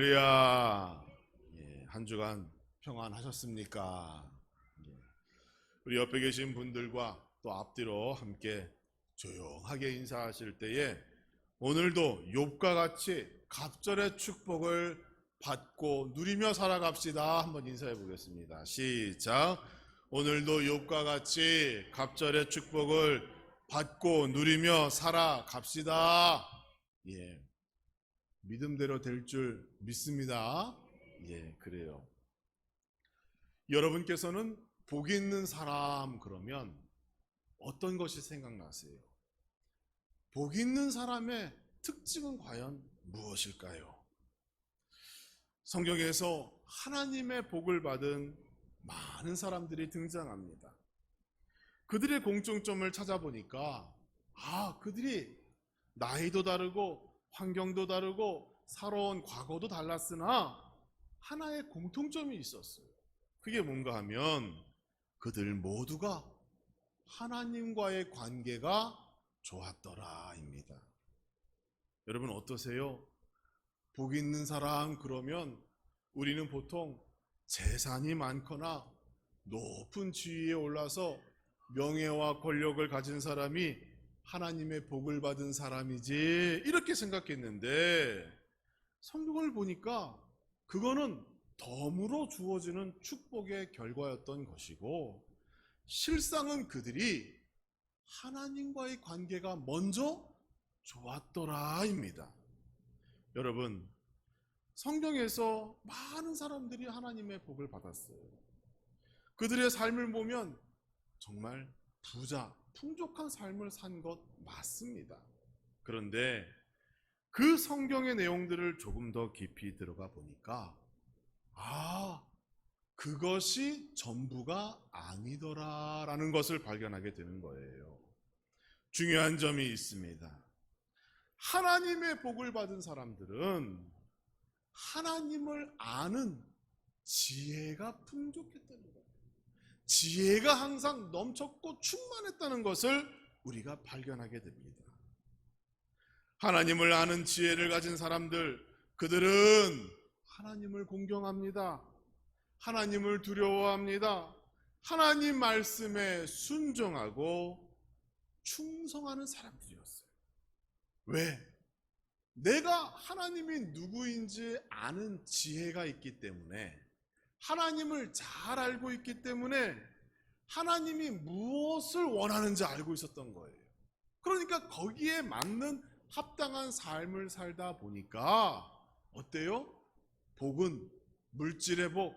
할렐루야. 한 주간 평안하셨습니까? 우리 옆에 계신 분들과 또 앞뒤로 함께 조용하게 인사하실 때에 오늘도 욥과 같이 갑절의 축복을 받고 누리며 살아갑시다. 한번 인사해 보겠습니다. 시작. 오늘도 욥과 같이 갑절의 축복을 받고 누리며 살아갑시다. 믿음대로 될 줄 믿습니다. 그래요. 여러분께서는 복 있는 사람 그러면 어떤 것이 생각나세요? 복 있는 사람의 특징은 과연 무엇일까요? 성경에서 하나님의 복을 받은 많은 사람들이 등장합니다. 그들의 공통점을 찾아보니까 그들이 나이도 다르고 환경도 다르고 살아온 과거도 달랐으나 하나의 공통점이 있었어요. 그게 뭔가 하면 그들 모두가 하나님과의 관계가 좋았더라입니다. 여러분 어떠세요? 복 있는 사람 그러면 우리는 보통 재산이 많거나 높은 지위에 올라서 명예와 권력을 가진 사람이 하나님의 복을 받은 사람이지 이렇게 생각했는데 성경을 보니까 그거는 덤으로 주어지는 축복의 결과였던 것이고 실상은 그들이 하나님과의 관계가 먼저 좋았더라입니다. 여러분 성경에서 많은 사람들이 하나님의 복을 받았어요. 그들의 삶을 보면 정말 부자 풍족한 삶을 산 것 맞습니다. 그런데 그 성경의 내용들을 조금 더 깊이 들어가 보니까 그것이 전부가 아니더라라는 것을 발견하게 되는 거예요. 중요한 점이 있습니다. 하나님의 복을 받은 사람들은 하나님을 아는 지혜가 풍족했다는 거예요. 지혜가 항상 넘쳤고 충만했다는 것을 우리가 발견하게 됩니다. 하나님을 아는 지혜를 가진 사람들, 그들은 하나님을 공경합니다. 하나님을 두려워합니다. 하나님 말씀에 순종하고 충성하는 사람들이었어요. 왜? 내가 하나님이 누구인지 아는 지혜가 있기 때문에, 하나님을 잘 알고 있기 때문에 하나님이 무엇을 원하는지 알고 있었던 거예요. 그러니까 거기에 맞는 합당한 삶을 살다 보니까 어때요? 복은 물질의 복,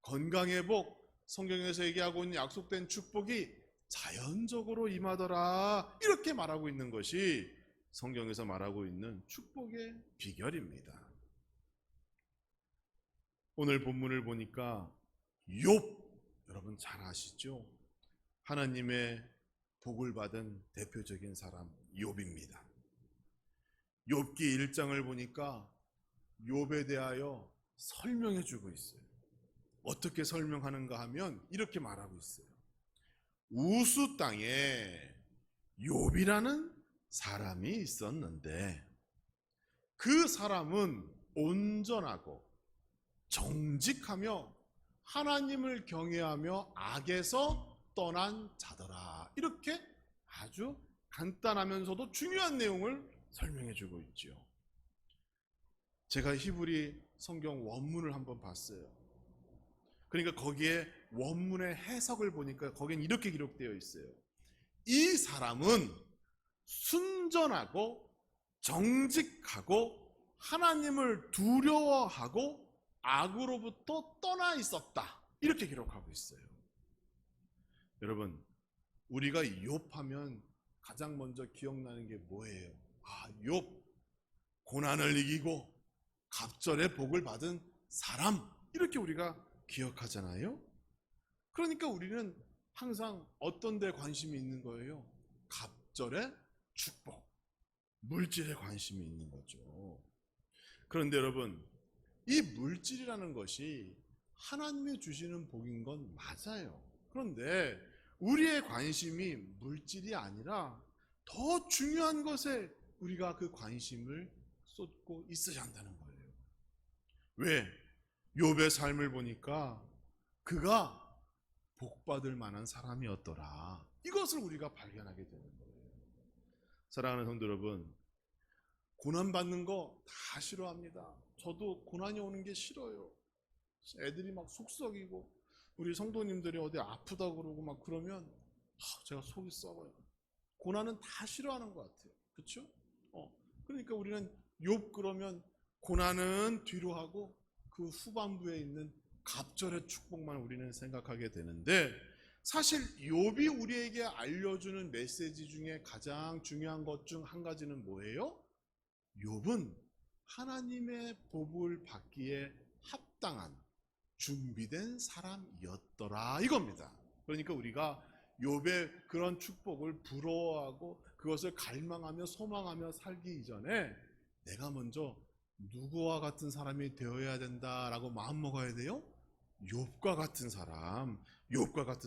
건강의 복, 성경에서 얘기하고 있는 약속된 축복이 자연적으로 임하더라 이렇게 말하고 있는 것이 성경에서 말하고 있는 축복의 비결입니다. 오늘 본문을 보니까 욥, 여러분 잘 아시죠? 하나님의 복을 받은 대표적인 사람 욥입니다. 욥기 1장을 보니까 욥에 대하여 설명해 주고 있어요. 어떻게 설명하는가 하면 이렇게 말하고 있어요. 우수 땅에 욥이라는 사람이 있었는데 그 사람은 온전하고 정직하며 하나님을 경외하며 악에서 떠난 자더라. 이렇게 아주 간단하면서도 중요한 내용을 설명해 주고 있죠. 제가 히브리 성경 원문을 한번 봤어요. 그러니까 거기에 원문의 해석을 보니까 거기엔 이렇게 기록되어 있어요. 이 사람은 순전하고 정직하고 하나님을 두려워하고 악으로부터 떠나 있었다. 이렇게 기록하고 있어요. 여러분, 우리가 욥하면 가장 먼저 기억나는 게 뭐예요? 욥, 고난을 이기고 갑절의 복을 받은 사람, 이렇게 우리가 기억하잖아요. 그러니까 우리는 항상 어떤 데 관심이 있는 거예요? 갑절의 축복, 물질에 관심이 있는 거죠. 그런데 여러분, 이 물질이라는 것이 하나님이 주시는 복인 건 맞아요. 그런데 우리의 관심이 물질이 아니라 더 중요한 것에 우리가 그 관심을 쏟고 있어야 한다는 거예요. 왜? 욥의 삶을 보니까 그가 복받을 만한 사람이었더라. 이것을 우리가 발견하게 되는 거예요. 사랑하는 성도 여러분, 고난받는 거 다 싫어합니다. 저도 고난이 오는 게 싫어요. 애들이 막 속 썩이고 우리 성도님들이 어디 아프다고 그러고 막 그러면 제가 속이 썩어요. 고난은 다 싫어하는 것 같아요. 그렇죠? 그러니까 우리는 욥 그러면 고난은 뒤로 하고 그 후반부에 있는 갑절의 축복만 우리는 생각하게 되는데, 사실 욥이 우리에게 알려주는 메시지 중에 가장 중요한 것 중 한 가지는 뭐예요? 욥은 하나님의 복을 받기에 합당한 준비된 사람이었더라, 이겁니다. 그러니까 우리가 욥의 그런 축복을 부러워하고 그것을 갈망하며 소망하며 살기 이전에 내가 먼저 누구와 같은 사람이 되어야 된다라고 마음먹어야 돼요. 욥과 같은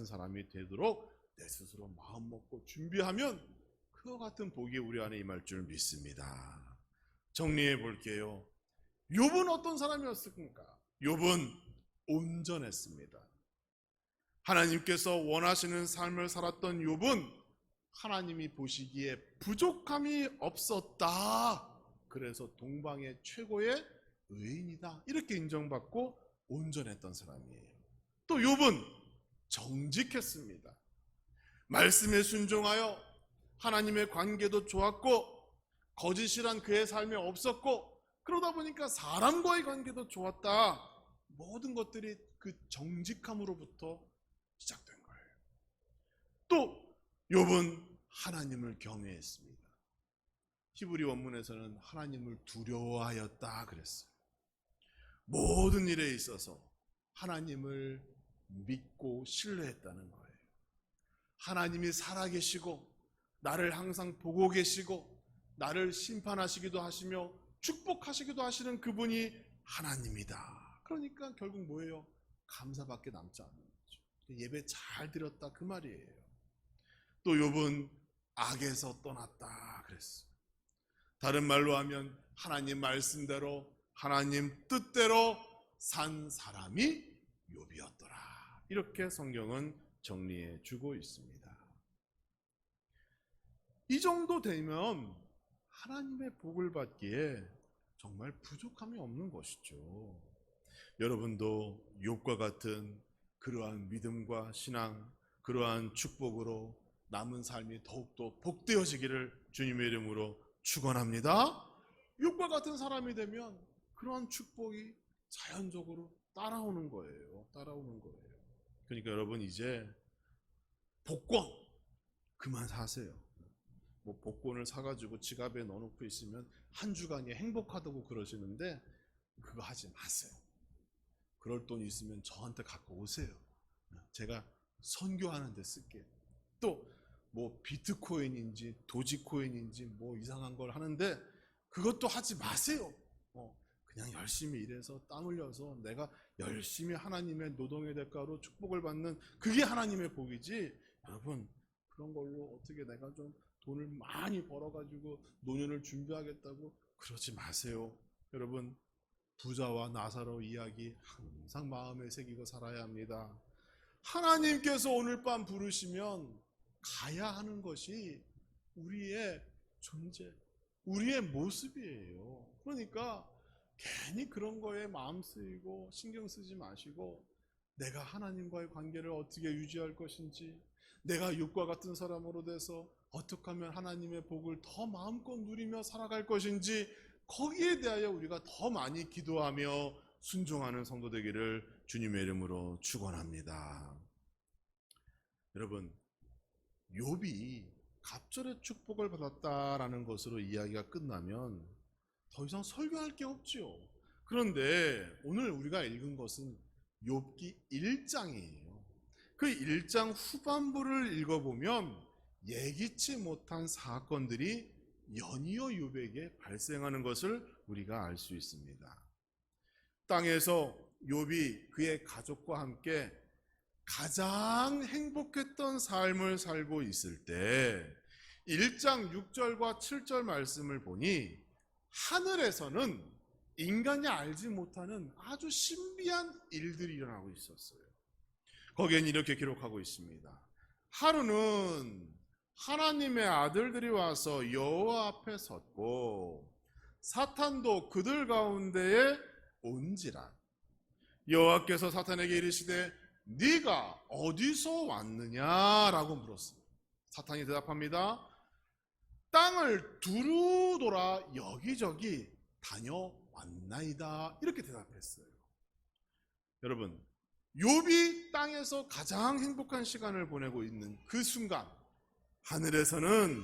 사람이 되도록 내 스스로 마음먹고 준비하면 그와 같은 복이 우리 안에 임할 줄 믿습니다. 정리해 볼게요. 욥은 어떤 사람이었습니까? 욥은 온전했습니다. 하나님께서 원하시는 삶을 살았던 욥은 하나님이 보시기에 부족함이 없었다. 그래서 동방의 최고의 의인이다, 이렇게 인정받고 온전했던 사람이에요. 또 욥은 정직했습니다. 말씀에 순종하여 하나님의 관계도 좋았고 거짓이란 그의 삶에 없었고, 그러다 보니까 사람과의 관계도 좋았다. 모든 것들이 그 정직함으로부터 시작된 거예요. 또 욥은 하나님을 경외했습니다. 히브리 원문에서는 하나님을 두려워하였다 그랬어요. 모든 일에 있어서 하나님을 믿고 신뢰했다는 거예요. 하나님이 살아계시고 나를 항상 보고 계시고 나를 심판하시기도 하시며 축복하시기도 하시는 그분이 하나님이다. 그러니까 결국 뭐예요? 감사밖에 남지 않는 거죠. 예배 잘 드렸다 그 말이에요. 또 욥은 악에서 떠났다 그랬어요. 다른 말로 하면 하나님 말씀대로 하나님 뜻대로 산 사람이 욥이었더라. 이렇게 성경은 정리해 주고 있습니다. 이 정도 되면 하나님의 복을 받기에 정말 부족함이 없는 것이죠. 여러분도 욥과 같은 그러한 믿음과 신앙, 그러한 축복으로 남은 삶이 더욱더 복되어지기를 주님의 이름으로 축원합니다. 욥과 같은 사람이 되면 그러한 축복이 자연적으로 따라오는 거예요. 그러니까 여러분 이제 복권 그만 사세요. 뭐 복권을 사가지고 지갑에 넣어놓고 있으면 한 주간이 행복하다고 그러시는데 그거 하지 마세요. 그럴 돈 있으면 저한테 갖고 오세요. 제가 선교하는 데 쓸게요. 또 뭐 비트코인인지 도지코인인지 뭐 이상한 걸 하는데 그것도 하지 마세요. 그냥 열심히 일해서 땀 흘려서 내가 열심히 하나님의 노동의 대가로 축복을 받는 그게 하나님의 복이지, 여러분 그런 걸로 어떻게 내가 좀 돈을 많이 벌어가지고 노년을 준비하겠다고 그러지 마세요. 여러분 부자와 나사로 이야기 항상 마음에 새기고 살아야 합니다. 하나님께서 오늘 밤 부르시면 가야 하는 것이 우리의 존재, 우리의 모습이에요. 그러니까 괜히 그런 거에 마음 쓰이고 신경 쓰지 마시고 내가 하나님과의 관계를 어떻게 유지할 것인지, 내가 욥과 같은 사람으로 돼서 어떻게 하면 하나님의 복을 더 마음껏 누리며 살아갈 것인지, 거기에 대하여 우리가 더 많이 기도하며 순종하는 성도 되기를 주님의 이름으로 축원합니다. 여러분 욥이 갑절의 축복을 받았다라는 것으로 이야기가 끝나면 더 이상 설교할 게 없지요. 그런데 오늘 우리가 읽은 것은 욥기 1장이에요. 그 1장 후반부를 읽어보면 예기치 못한 사건들이 연이어 욥에게 발생하는 것을 우리가 알 수 있습니다. 땅에서 욥이 그의 가족과 함께 가장 행복했던 삶을 살고 있을 때 1장 6절과 7절 말씀을 보니 하늘에서는 인간이 알지 못하는 아주 신비한 일들이 일어나고 있었어요. 거기엔 이렇게 기록하고 있습니다. 하루는 하나님의 아들들이 와서 여호와 앞에 섰고 사탄도 그들 가운데에 온지라. 여호와께서 사탄에게 이르시되 네가 어디서 왔느냐라고 물었습니다. 사탄이 대답합니다. 땅을 두루 돌아 여기저기 다녀왔나이다. 이렇게 대답했어요. 여러분, 욥이 땅에서 가장 행복한 시간을 보내고 있는 그 순간, 하늘에서는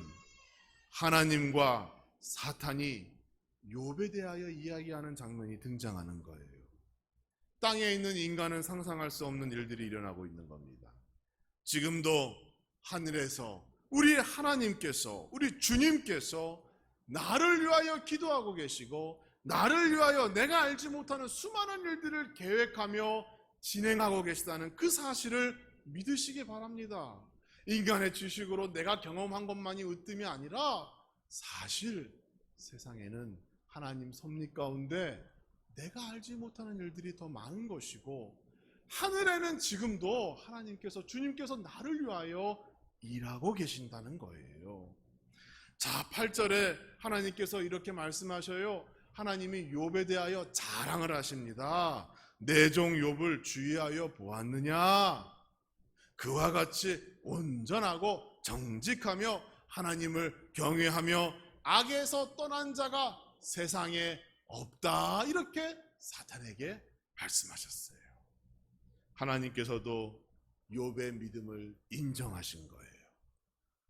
하나님과 사탄이 욥에 대하여 이야기하는 장면이 등장하는 거예요. 땅에 있는 인간은 상상할 수 없는 일들이 일어나고 있는 겁니다. 지금도 하늘에서 우리 하나님께서, 우리 주님께서 나를 위하여 기도하고 계시고 나를 위하여 내가 알지 못하는 수많은 일들을 계획하며 진행하고 계시다는 그 사실을 믿으시기 바랍니다. 인간의 지식으로 내가 경험한 것만이 으뜸이 아니라 사실 세상에는 하나님 섭리 가운데 내가 알지 못하는 일들이 더 많은 것이고 하늘에는 지금도 하나님께서, 주님께서 나를 위하여 일하고 계신다는 거예요. 자, 8절에 하나님께서 이렇게 말씀하셔요. 하나님이 욥에 대하여 자랑을 하십니다. 내 종 욥을 주의하여 보았느냐? 그와 같이 온전하고 정직하며 하나님을 경외하며 악에서 떠난 자가 세상에 없다. 이렇게 사탄에게 말씀하셨어요. 하나님께서도 욥의 믿음을 인정하신 거예요.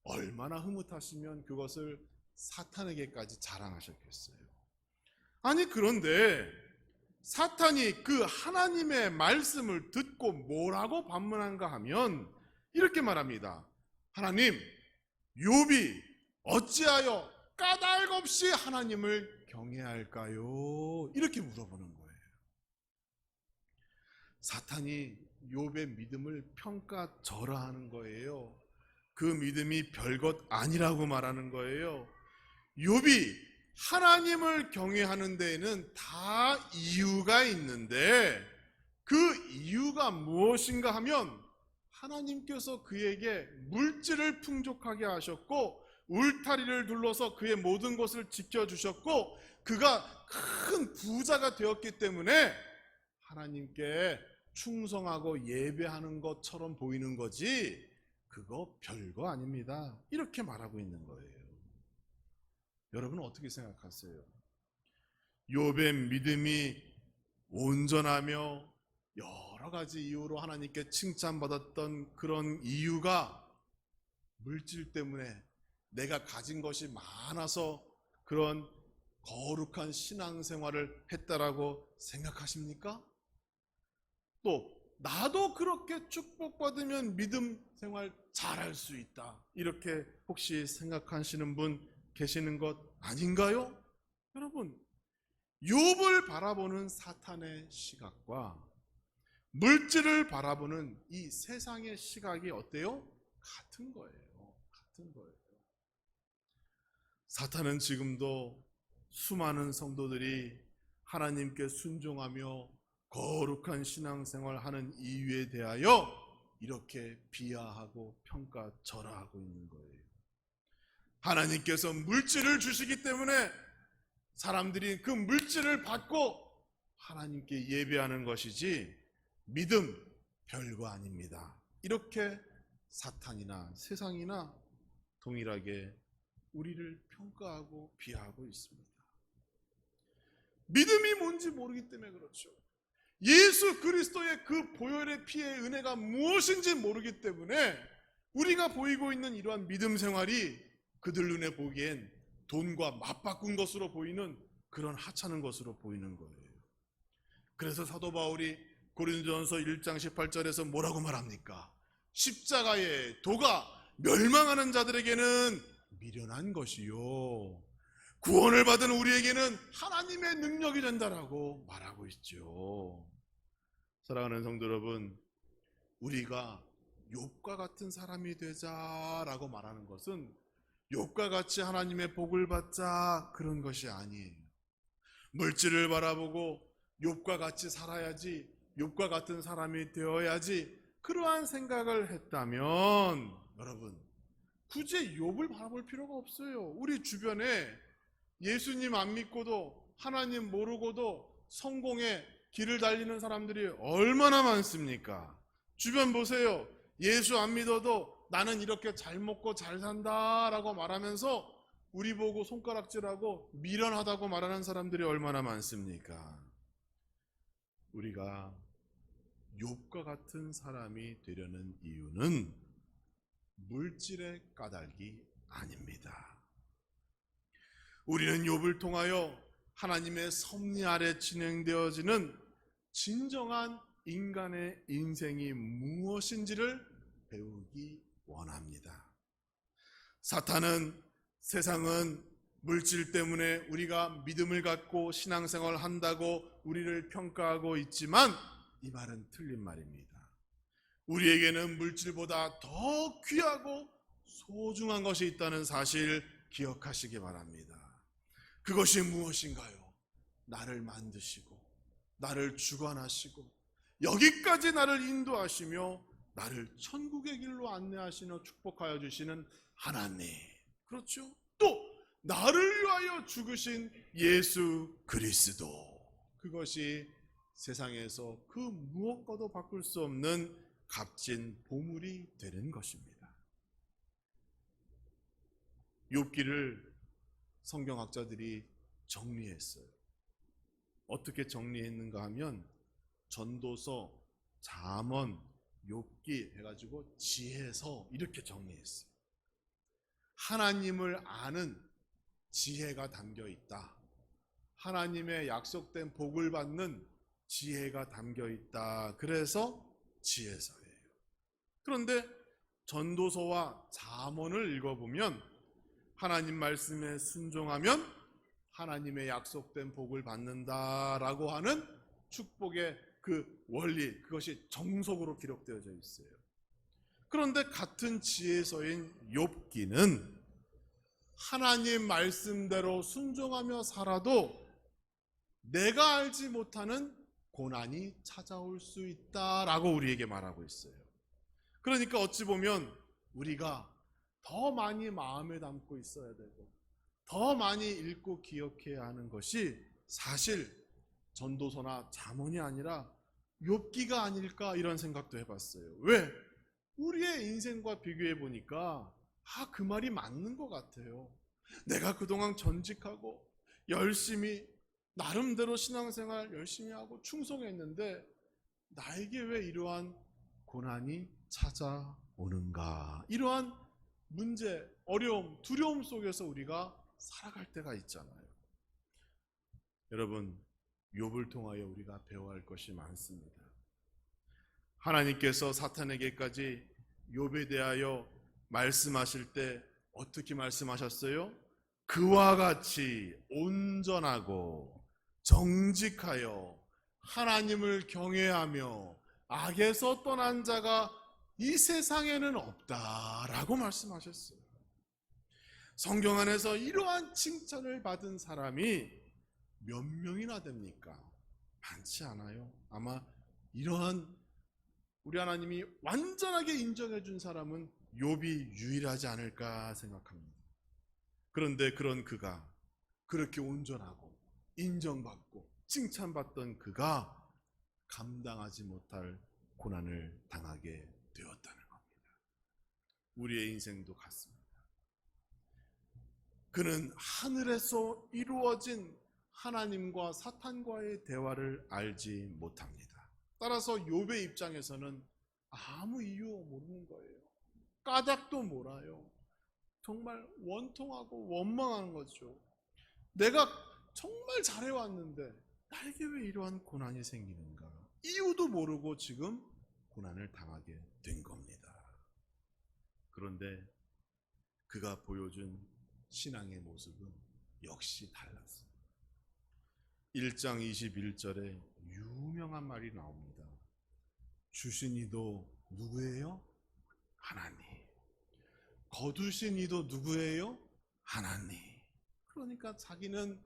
얼마나 흐뭇하시면 그것을 사탄에게까지 자랑하셨겠어요. 아니, 그런데 사탄이 그 하나님의 말씀을 듣고 뭐라고 반문한가 하면 이렇게 말합니다. 하나님, 욥이 어찌하여 까닭없이 하나님을 경외할까요? 이렇게 물어보는 거예요. 사탄이 욥의 믿음을 평가절하하는 거예요. 그 믿음이 별것 아니라고 말하는 거예요. 욥이 하나님을 경외하는 데에는 다 이유가 있는데 그 이유가 무엇인가 하면 하나님께서 그에게 물질을 풍족하게 하셨고 울타리를 둘러서 그의 모든 것을 지켜주셨고 그가 큰 부자가 되었기 때문에 하나님께 충성하고 예배하는 것처럼 보이는 거지 그거 별거 아닙니다. 이렇게 말하고 있는 거예요. 여러분은 어떻게 생각하세요? 욥의 믿음이 온전하며 여러 가지 이유로 하나님께 칭찬받았던 그런 이유가 물질 때문에 내가 가진 것이 많아서 그런 거룩한 신앙생활을 했다라고 생각하십니까? 또 나도 그렇게 축복받으면 믿음 생활 잘할 수 있다. 이렇게 혹시 생각하시는 분 계시는 것 아닌가요? 여러분, 욥을 바라보는 사탄의 시각과 물질을 바라보는 이 세상의 시각이 어때요? 같은 거예요. 같은 거예요. 사탄은 지금도 수많은 성도들이 하나님께 순종하며 거룩한 신앙생활하는 이유에 대하여 이렇게 비하하고 평가절하하고 있는 거예요. 하나님께서 물질을 주시기 때문에 사람들이 그 물질을 받고 하나님께 예배하는 것이지 믿음 별거 아닙니다. 이렇게 사탄이나 세상이나 동일하게 우리를 평가하고 비하하고 있습니다. 믿음이 뭔지 모르기 때문에 그렇죠. 예수 그리스도의 그 보혈의 피의 은혜가 무엇인지 모르기 때문에 우리가 보이고 있는 이러한 믿음 생활이 그들 눈에 보기엔 돈과 맞바꾼 것으로 보이는 그런 하찮은 것으로 보이는 거예요. 그래서 사도 바울이 고린도전서 1장 18절에서 뭐라고 말합니까? 십자가의 도가 멸망하는 자들에게는 미련한 것이요 구원을 받은 우리에게는 하나님의 능력이 된다라고 말하고 있죠. 사랑하는 성도 여러분, 우리가 욥과 같은 사람이 되자라고 말하는 것은 욥과 같이 하나님의 복을 받자 그런 것이 아니에요. 물질을 바라보고 욥과 같이 살아야지, 욥과 같은 사람이 되어야지, 그러한 생각을 했다면 여러분, 굳이 욥을 바라볼 필요가 없어요. 우리 주변에 예수님 안 믿고도 하나님 모르고도 성공의 길을 달리는 사람들이 얼마나 많습니까? 주변 보세요. 예수 안 믿어도 나는 이렇게 잘 먹고 잘 산다라고 말하면서 우리 보고 손가락질하고 미련하다고 말하는 사람들이 얼마나 많습니까? 우리가 욥과 같은 사람이 되려는 이유는 물질의 까닭이 아닙니다. 우리는 욥을 통하여 하나님의 섭리 아래 진행되어지는 진정한 인간의 인생이 무엇인지를 배우기 원합니다. 사탄은 세상은 물질 때문에 우리가 믿음을 갖고 신앙생활을 한다고 우리를 평가하고 있지만 이 말은 틀린 말입니다. 우리에게는 물질보다 더 귀하고 소중한 것이 있다는 사실 기억하시기 바랍니다. 그것이 무엇인가요? 나를 만드시고 나를 주관하시고 여기까지 나를 인도하시며 나를 천국의 길로 안내하시며 축복하여 주시는 하나님, 그렇죠? 또 나를 위하여 죽으신 예수 그리스도, 그것이 세상에서 그 무엇과도 바꿀 수 없는 값진 보물이 되는 것입니다. 욥기를 성경학자들이 정리했어요. 어떻게 정리했는가 하면 전도서, 잠언, 욥기 해가지고 지혜서 이렇게 정리했어요. 하나님을 아는 지혜가 담겨 있다. 하나님의 약속된 복을 받는 지혜가 담겨 있다. 그래서 지혜서예요. 그런데 전도서와 잠언을 읽어보면 하나님 말씀에 순종하면 하나님의 약속된 복을 받는다라고 하는 축복의 그 원리, 그것이 정석으로 기록되어져 있어요. 그런데 같은 지혜서인 욥기는 하나님 말씀대로 순종하며 살아도 내가 알지 못하는 고난이 찾아올 수 있다라고 우리에게 말하고 있어요. 그러니까 어찌 보면 우리가 더 많이 마음에 담고 있어야 되고 더 많이 읽고 기억해야 하는 것이 사실 전도서나 잠언이 아니라 욥기가 아닐까, 이런 생각도 해봤어요. 왜? 우리의 인생과 비교해 보니까 그 말이 맞는 것 같아요. 내가 그동안 전직하고 열심히 나름대로 신앙생활 열심히 하고 충성했는데 나에게 왜 이러한 고난이 찾아오는가, 이러한 문제, 어려움, 두려움 속에서 우리가 살아갈 때가 있잖아요. 여러분, 욥을 통하여 우리가 배워야 할 것이 많습니다. 하나님께서 사탄에게까지 욥에 대하여 말씀하실 때 어떻게 말씀하셨어요? 그와 같이 온전하고 정직하여 하나님을 경외하며 악에서 떠난 자가 이 세상에는 없다라고 말씀하셨어요. 성경 안에서 이러한 칭찬을 받은 사람이 몇 명이나 됩니까? 많지 않아요. 아마 이러한 우리 하나님이 완전하게 인정해 준 사람은 욥이 유일하지 않을까 생각합니다. 그런데 그런 그가, 그렇게 온전하고 인정받고 칭찬받던 그가 감당하지 못할 고난을 당하게 되었다는 겁니다. 우리의 인생도 같습니다. 그는 하늘에서 이루어진 하나님과 사탄과의 대화를 알지 못합니다. 따라서 욥의 입장에서는 아무 이유 모르는 거예요. 까닭도 몰라요. 정말 원통하고 원망한 거죠. 내가 정말 잘해왔는데 나에게 왜 이러한 고난이 생기는가? 이유도 모르고 지금 고난을 당하게 된 겁니다. 그런데 그가 보여준 신앙의 모습은 역시 달랐어요. 1장 21절에 유명한 말이 나옵니다. 주신 이도 누구예요? 하나님. 거두신 이도 누구예요? 하나님. 그러니까 자기는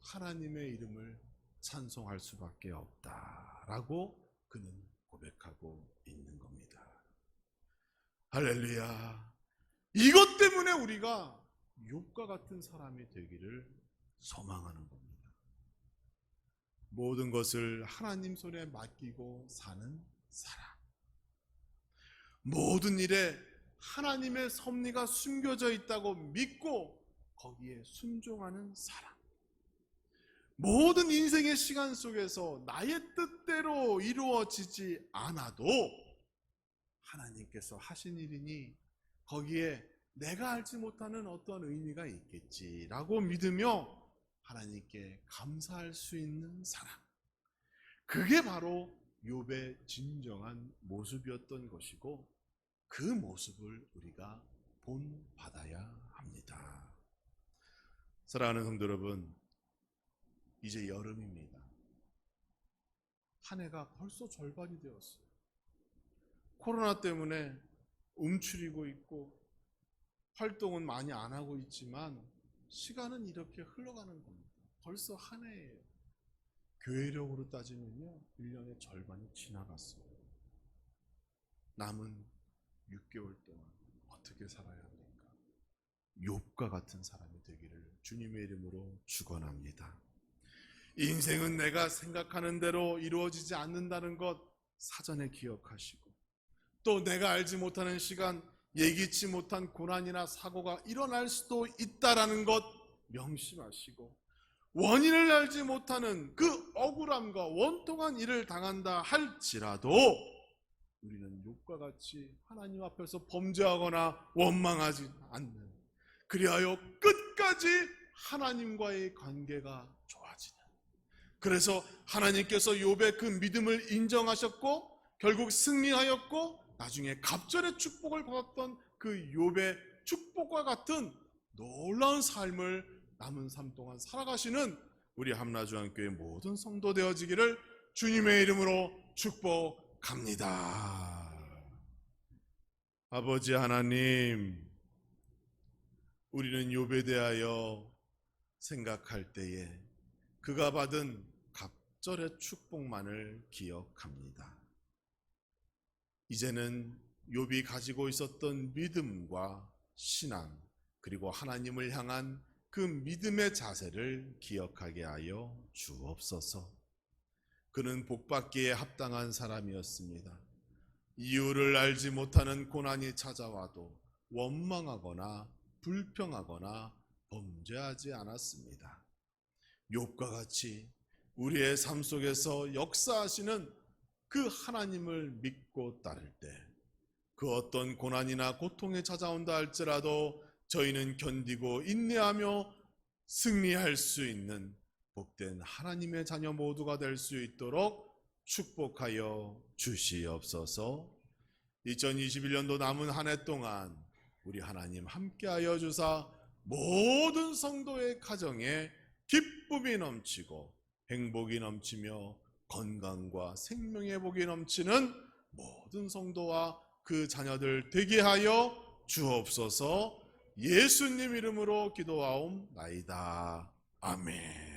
하나님의 이름을 찬송할 수밖에 없다라고 그는 고백하고 있는 겁니다. 할렐루야. 이것 때문에 우리가 욥과 같은 사람이 되기를 소망하는 겁니다. 모든 것을 하나님 손에 맡기고 사는 사람, 모든 일에 하나님의 섭리가 숨겨져 있다고 믿고 거기에 순종하는 사람, 모든 인생의 시간 속에서 나의 뜻대로 이루어지지 않아도 하나님께서 하신 일이니 거기에 내가 알지 못하는 어떤 의미가 있겠지라고 믿으며 하나님께 감사할 수 있는 사람, 그게 바로 욥의 진정한 모습이었던 것이고 그 모습을 우리가 본받아야 합니다. 사랑하는 성도 여러분, 이제 여름입니다. 한 해가 벌써 절반이 되었어요. 코로나 때문에 움츠리고 있고 활동은 많이 안 하고 있지만 시간은 이렇게 흘러가는 겁니다. 벌써 한 해예요. 교회력으로 따지면요, 1년의 절반이 지나갔어요. 남은 6개월 동안 어떻게 살아야 합니까? 욥과 같은 사람이 되기를 주님의 이름으로 축원합니다. 인생은 내가 생각하는 대로 이루어지지 않는다는 것 사전에 기억하시고, 또 내가 알지 못하는 시간, 예기치 못한 고난이나 사고가 일어날 수도 있다라는 것 명심하시고, 원인을 알지 못하는 그 억울함과 원통한 일을 당한다 할지라도 우리는 욥과 같이 하나님 앞에서 범죄하거나 원망하지 않는, 그리하여 끝까지 하나님과의 관계가 좋아지는, 그래서 하나님께서 욥의 그 믿음을 인정하셨고 결국 승리하였고 나중에 갑절의 축복을 받았던 그 욥의 축복과 같은 놀라운 삶을 남은 삶 동안 살아가시는 우리 함나주안교회 모든 성도 되어지기를 주님의 이름으로 축복합니다. 아버지 하나님, 우리는 욥에 대하여 생각할 때에 그가 받은 갑절의 축복만을 기억합니다. 이제는 욥이 가지고 있었던 믿음과 신앙, 그리고 하나님을 향한 그 믿음의 자세를 기억하게 하여 주옵소서. 그는 복받기에 합당한 사람이었습니다. 이유를 알지 못하는 고난이 찾아와도 원망하거나 불평하거나 범죄하지 않았습니다. 욥과 같이 우리의 삶 속에서 역사하시는 그 하나님을 믿고 따를 때 그 어떤 고난이나 고통이 찾아온다 할지라도 저희는 견디고 인내하며 승리할 수 있는 복된 하나님의 자녀 모두가 될 수 있도록 축복하여 주시옵소서. 2021년도 남은 한 해 동안 우리 하나님 함께하여 주사 모든 성도의 가정에 기쁨이 넘치고 행복이 넘치며 건강과 생명의 복이 넘치는 모든 성도와 그 자녀들 되게 하여 주옵소서. 예수님 이름으로 기도하옵나이다. 아멘.